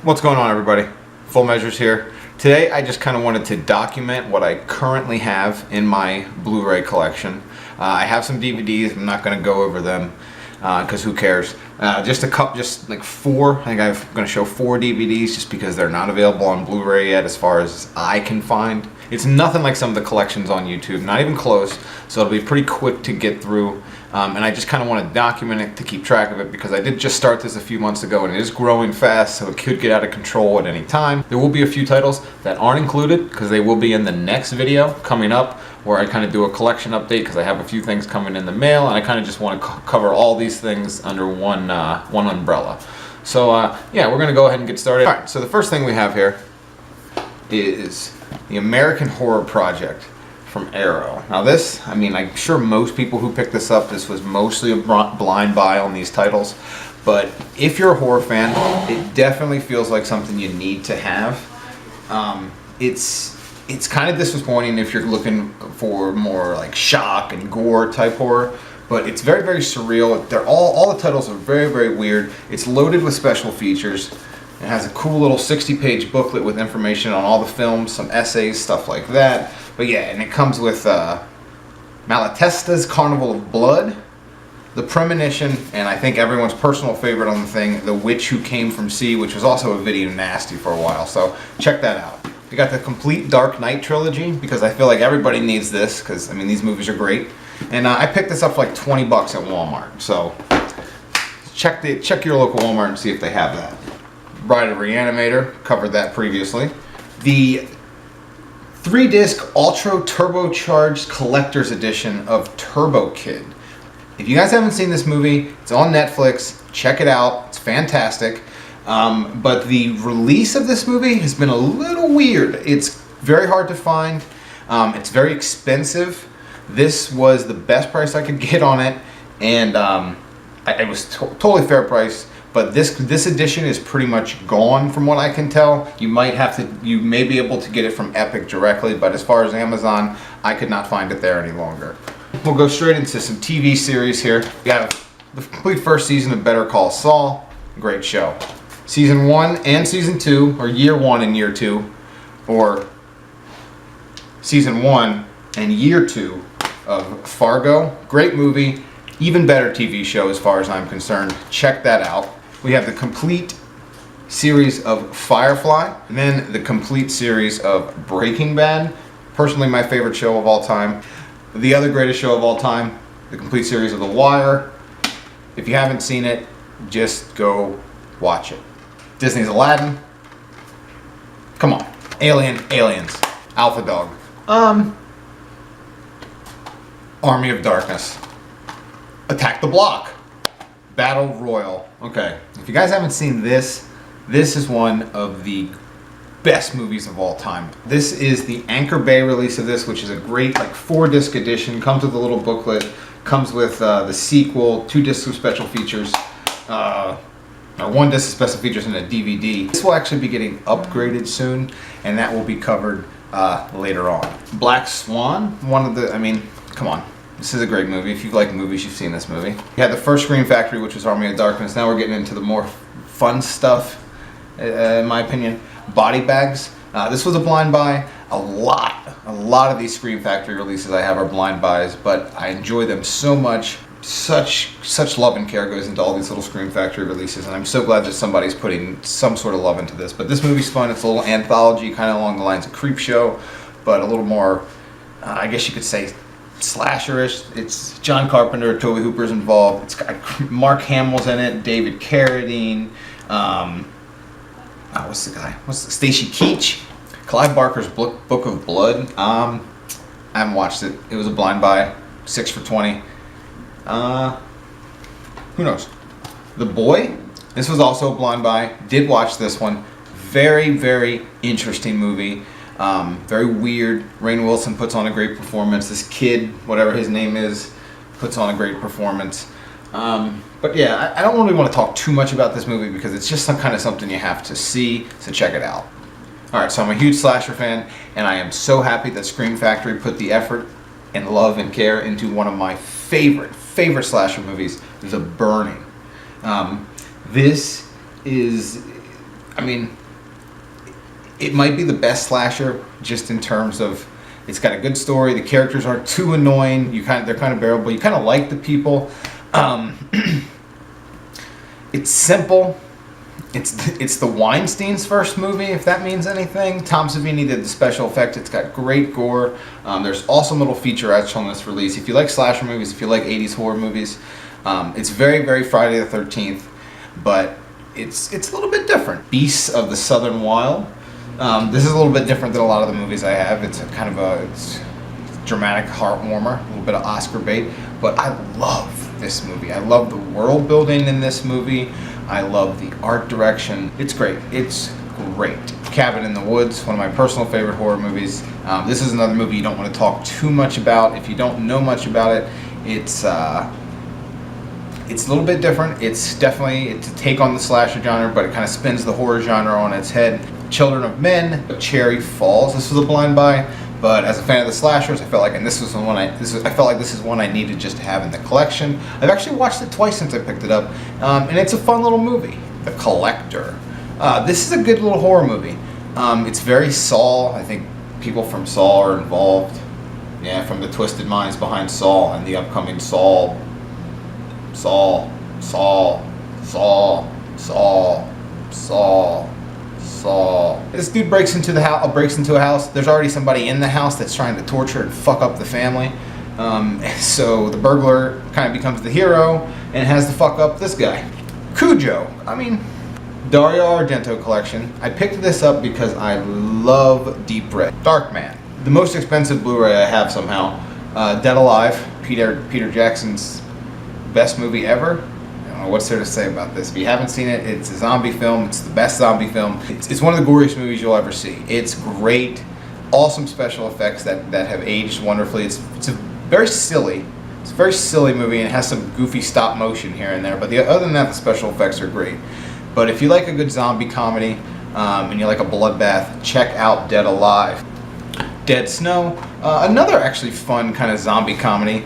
What's going on, everybody? Full Measures here. Today I just kind of wanted to document what I currently have in my Blu-ray collection. I have some DVDs. I'm not going to go over them because who cares. Just like four. I think I'm going to show 4 DVDs just because they're not available on Blu-ray yet as far as I can find. It's nothing like some of the collections on YouTube, not even close, so it'll be pretty quick to get through. And I just kind of want to document it to keep track of it because I did just start this a few months ago and it is growing fast, so it could get out of control at any time. There will be a few titles that aren't included because they will be in the next video coming up where I kind of do a collection update because I have a few things coming in the mail and I kind of just want to cover all these things under one umbrella. So yeah, we're going to go ahead and get started. Alright, so the first thing we have here is the American Horror Project from Arrow. Now this, I mean, I'm sure most people who picked this up, this was mostly a blind buy on these titles, but if you're a horror fan, it definitely feels like something you need to have. It's kind of disappointing if you're looking for more like shock and gore type horror, but it's very, very surreal. They're all the titles are very, very weird. It's loaded with special features. It has a cool little 60-page booklet with information on all the films, some essays, stuff like that. But yeah, and it comes with Malatesta's Carnival of Blood, The Premonition, and I think everyone's personal favorite on the thing, The Witch Who Came From Sea, which was also a video nasty for a while, so check that out. We got the complete Dark Knight trilogy, because I feel like everybody needs this, because, I mean, these movies are great. And I picked this up for like 20 bucks at Walmart, so check your local Walmart and see if they have that. Bride of Reanimator, covered that previously. The 3-disc Ultra Turbocharged Collector's Edition of Turbo Kid. If you guys haven't seen this movie, it's on Netflix. Check it out. It's fantastic. But the release of this movie has been a little weird. It's very hard to find. It's very expensive. This was the best price I could get on it, and it was totally fair price. But this edition is pretty much gone from what I can tell. You may be able to get it from Epic directly, but as far as Amazon, I could not find it there any longer. We'll go straight into some TV series here. We have the complete first season of Better Call Saul. Great show. Season 1 and Season 2, or Year 1 and Year 2, or Season 1 and Year 2 of Fargo. Great movie. Even better TV show as far as I'm concerned. Check that out. We have the complete series of Firefly, and then the complete series of Breaking Bad. Personally, my favorite show of all time. The other greatest show of all time, the complete series of The Wire. If you haven't seen it, just go watch it. Disney's Aladdin. Come on. Aliens. Alpha Dog. Army of Darkness. Attack the Block. Battle Royal. Okay, if you guys haven't seen this, this is one of the best movies of all time. This is the Anchor Bay release of this, which is a great like 4-disc edition. Comes with a little booklet. Comes with the sequel, 2 discs of special features, or 1 disc of special features and a DVD. This will actually be getting upgraded soon, and that will be covered later on. Black Swan, come on. This is a great movie. If you like movies, you've seen this movie. You had the first Scream Factory, which was Army of Darkness. Now we're getting into the more fun stuff, in my opinion. Body Bags. This was a blind buy. A lot of these Scream Factory releases I have are blind buys, but I enjoy them so much. Such love and care goes into all these little Scream Factory releases, and I'm so glad that somebody's putting some sort of love into this. But this movie's fun. It's a little anthology, kind of along the lines of Creepshow, but a little more, I guess you could say, slasherish. It's John Carpenter, Tobe Hooper's involved. It's got Mark Hamill's in it, David Carradine, what's the guy? Stacy Keach, Clive Barker's Book of Blood. I haven't watched it. It was a blind buy, 6 for $20. Who knows? The Boy. This was also a blind buy. Did watch this one. Very, very interesting movie. Very weird. Rainn Wilson puts on a great performance. This kid, whatever his name is, puts on a great performance. But yeah, I don't really want to talk too much about this movie because it's just something you have to see, so check it out. Alright, so I'm a huge slasher fan, and I am so happy that Scream Factory put the effort and love and care into one of my favorite slasher movies, The Burning. This is I mean, it might be the best slasher just in terms of it's got a good story. The characters aren't too annoying. They're kind of bearable. You kind of like the people. It's simple. It's the Weinstein's first movie, if that means anything. Tom Savini did the special effects. It's got great gore. There's awesome little featurettes on this release. If you like slasher movies, if you like 80s horror movies, it's very, very Friday the 13th, but it's a little bit different. Beasts of the Southern Wild. This is a little bit different than a lot of the movies I have. It's it's dramatic, heart warmer, a little bit of Oscar bait, but I love this movie. I love the world building in this movie. I love the art direction. It's great. It's great. Cabin in the Woods, one of my personal favorite horror movies. This is another movie you don't want to talk too much about. If you don't know much about it, it's a little bit different. It's a take on the slasher genre, but it kind of spins the horror genre on its head. Children of Men, Cherry Falls. This was a blind buy, but as a fan of the slashers, I felt like this is one I needed just to have in the collection. I've actually watched it twice since I picked it up, and it's a fun little movie. The Collector. This is a good little horror movie. It's very Saw. I think people from Saw are involved. Yeah, from the twisted minds behind Saw and the upcoming Saw. This dude breaks into a house. There's already somebody in the house that's trying to torture and fuck up the family. So the burglar kind of becomes the hero and has to fuck up this guy. Cujo. Dario Argento collection. I picked this up because I love Deep Red. Darkman. The most expensive Blu-ray I have somehow. Dead Alive. Peter Jackson's best movie ever. What's there to say about this? If you haven't seen it, it's a zombie film. It's the best zombie film. It's one of the goriest movies you'll ever see. It's great. Awesome special effects that have aged wonderfully. It's a very silly movie, and it has some goofy stop motion here and there. But other than that, the special effects are great. But if you like a good zombie comedy and you like a bloodbath, check out Dead Alive. Dead Snow. Another actually fun kind of zombie comedy.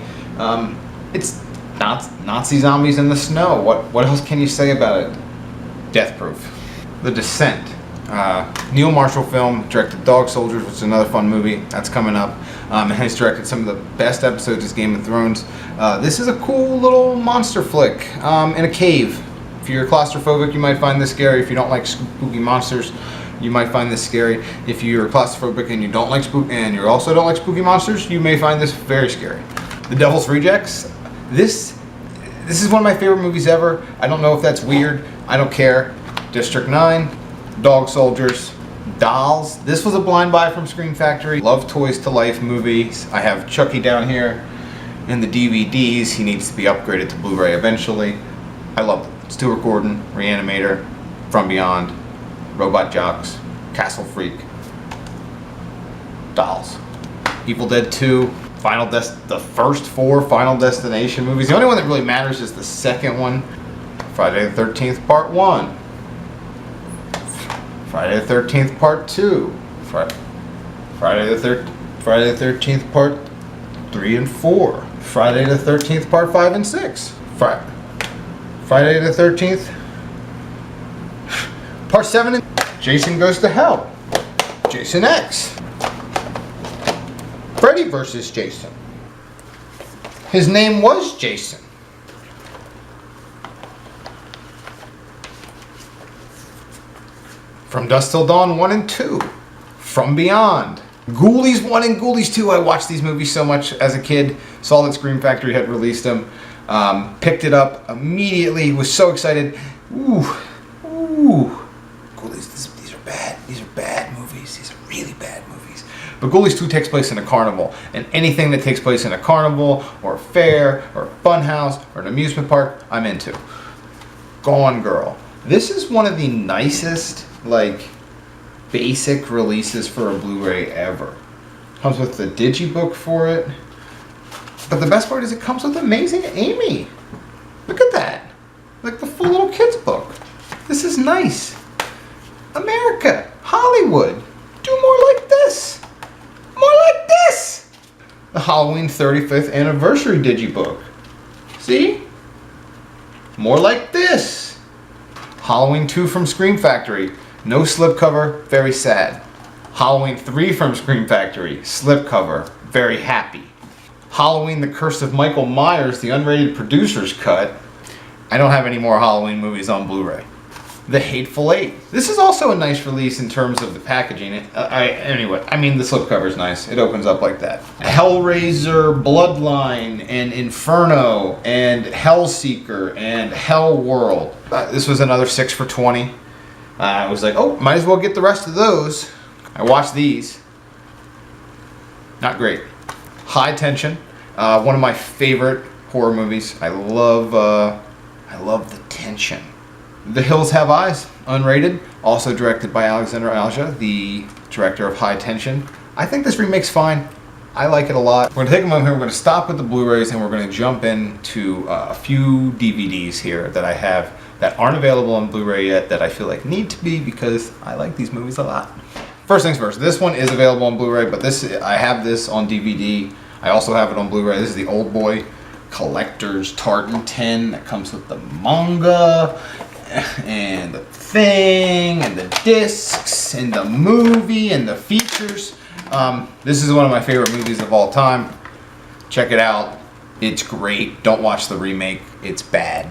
It's Nazi zombies in the snow. What else can you say about it? Death Proof. The Descent. Neil Marshall film, directed Dog Soldiers, which is another fun movie. That's coming up. And he's directed some of the best episodes of Game of Thrones. This is a cool little monster flick in a cave. If you're claustrophobic, you might find this scary. If you don't like spooky monsters, you might find this scary. If you're claustrophobic and you also don't like spooky monsters, you may find this very scary. The Devil's Rejects. This is one of my favorite movies ever. I don't know if that's weird. I don't care. District 9, Dog Soldiers, Dolls. This was a blind buy from Scream Factory. Love Toys to Life movies. I have Chucky down here in the DVDs. He needs to be upgraded to Blu-ray eventually. I love them. Stuart Gordon, Reanimator, From Beyond, Robot Jocks, Castle Freak, Dolls, Evil Dead 2, the first 4 Final Destination movies. The only one that really matters is the second one. Friday the 13th Part 1. Friday the 13th Part 2. Friday the 13th Part 3 and 4. Friday the 13th Part 5 and 6. Friday the 13th Part 7 and Jason Goes to Hell. Jason X. Freddy vs. Jason. His name was Jason. From Dusk Till Dawn 1 and 2. From Beyond. Ghoulies 1 and Ghoulies 2. I watched these movies so much as a kid. Saw that Scream Factory had released them. Picked it up immediately. Was so excited. Ooh. Ghoulies, these are bad. These are bad movies. These are really bad movies. But Ghoulies 2 takes place in a carnival. And anything that takes place in a carnival, or a fair, or a fun house, or an amusement park, I'm into. Gone Girl. This is one of the nicest, basic releases for a Blu-ray ever. Comes with the digibook for it. But the best part is it comes with Amazing Amy. Look at that. Like the full little kid's book. This is nice. America, Hollywood, do more like this. More like this. The Halloween 35th Anniversary digibook. See? More like this. Halloween 2 from Scream Factory. No slipcover, very sad. Halloween 3 from Scream Factory, slipcover, very happy. Halloween The Curse of Michael Myers, the unrated producer's cut. I don't have any more Halloween movies on Blu-ray. The Hateful Eight. This is also a nice release in terms of the packaging. Anyway, I mean the slipcover is nice. It opens up like that. Hellraiser, Bloodline, and Inferno, and Hellseeker, and Hell World. This was another 6 for $20. I was like, oh, might as well get the rest of those. I watched these. Not great. High Tension, one of my favorite horror movies. I love the tension. The Hills Have Eyes, unrated, also directed by Alexander Alja, the director of High Tension. I think this remake's fine. I like it a lot. We're going to take a moment here, we're going to stop with the Blu-rays, and we're going to jump into a few DVDs here that I have that aren't available on Blu-ray yet that I feel like need to be because I like these movies a lot. First things first, this one is available on Blu-ray, but I have this on DVD. I also have it on Blu-ray. This is the Old Boy Collector's Tartan 10 that comes with the manga and the thing and the discs and the movie and the features. This is one of my favorite movies of all time. Check it out. It's great. Don't watch the remake. It's bad.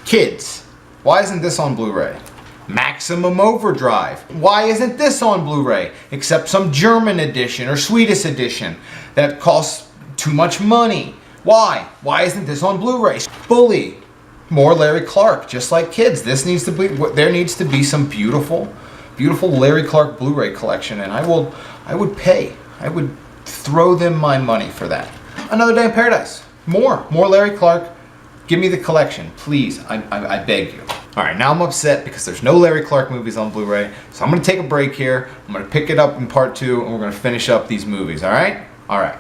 Kids, why isn't this on Blu-ray? Maximum Overdrive. Why isn't this on Blu-ray? Except some German edition or Swedish edition that costs too much money. Why? Why isn't this on Blu-ray? Bully. More Larry Clark, just like Kids. There needs to be some beautiful Larry Clark Blu-ray collection, and I would pay. I would throw them my money for that. Another Day in Paradise. More Larry Clark. Give me the collection, please. I beg you. All right, now I'm upset because there's no Larry Clark movies on Blu-ray, so I'm going to take a break here. I'm going to pick it up in part 2, and we're going to finish up these movies. All right? All right.